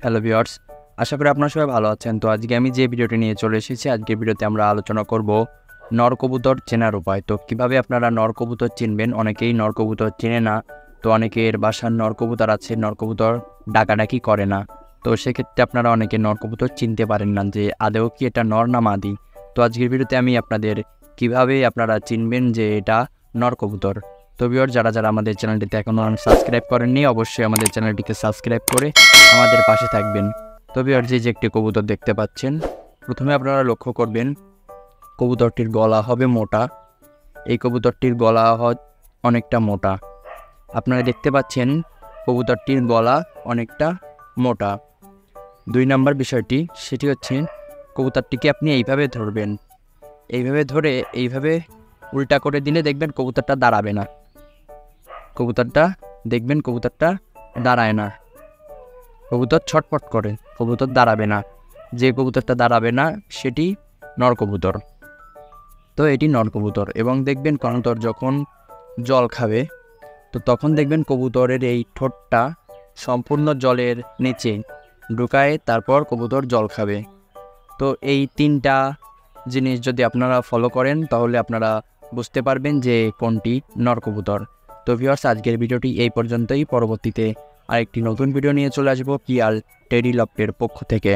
Hello viewers, আশা করি আপনারা সবাই ভালো আছেন। তো আজকে আমি যে ভিডিওটি নিয়ে চলে এসেছি, আজকের ভিডিওতে আমরা আলোচনা করব নর কবুতর চেনার উপায়। তো কিভাবে আপনারা নর কবুতর চিনবেন। অনেকেই নর কবুতর চেনে না, তো অনেকের বাসার নর কবুতর আছে, নর কবুতর ডাকাডাকি করে না। তো সেক্ষেত্রে আপনারা অনেকে নর কবুতর চিনতে পারেন না যে আদৌ কি এটা নর না মাদি। তো আজকের ভিডিওতে আমি আপনাদের কিভাবে আপনারা চিনবেন যে এটা নর কবুতর। তো ভিউয়ার, যারা যারা আমাদের চ্যানেলটিতে এখনও সাবস্ক্রাইব করেননি, অবশ্যই আমাদের চ্যানেলটিকে সাবস্ক্রাইব করে আমাদের পাশে থাকবেন। তো ভিউয়ার, যে একটি কবুতর দেখতে পাচ্ছেন, প্রথমে আপনারা লক্ষ্য করবেন কবুতরটির গলা হবে মোটা। এই কবুতরটির গলা অনেকটা মোটা। আপনারা দেখতে পাচ্ছেন কবুতরটির গলা অনেকটা মোটা। 2 নম্বর বিষয়টি সেটি হচ্ছে কবুতরটিকে আপনি এইভাবে ধরবেন। এইভাবে ধরে এইভাবে উল্টা করে দিলে দেখবেন কবুতরটা দাঁড়াবে না। কবুতরটা দাঁড়ায় না, কবুতর ছটফট করে, কবুতর দাঁড়াবে না। যে কবুতরটা দাঁড়াবে না সেটি নর কবুতর। তো এটি নর কবুতর। এবং দেখবেন কবুতর যখন জল খাবে, তো তখন দেখবেন কবুতরের এই ঠোঁটটা সম্পূর্ণ জলের নিচে ঢুকায়, তারপর কবুতর জল খাবে। তো এই 3টা জিনিস যদি আপনারা ফলো করেন, তাহলে আপনারা বুঝতে পারবেন যে কোনটি নর কবুতর। তো ভিউয়ার্স, আজকের ভিডিওটি এই পর্যন্তই। পরবর্তীতে আরেকটি নতুন ভিডিও নিয়ে চলে আসবো পিয়াল টেডি লফটের পক্ষ থেকে।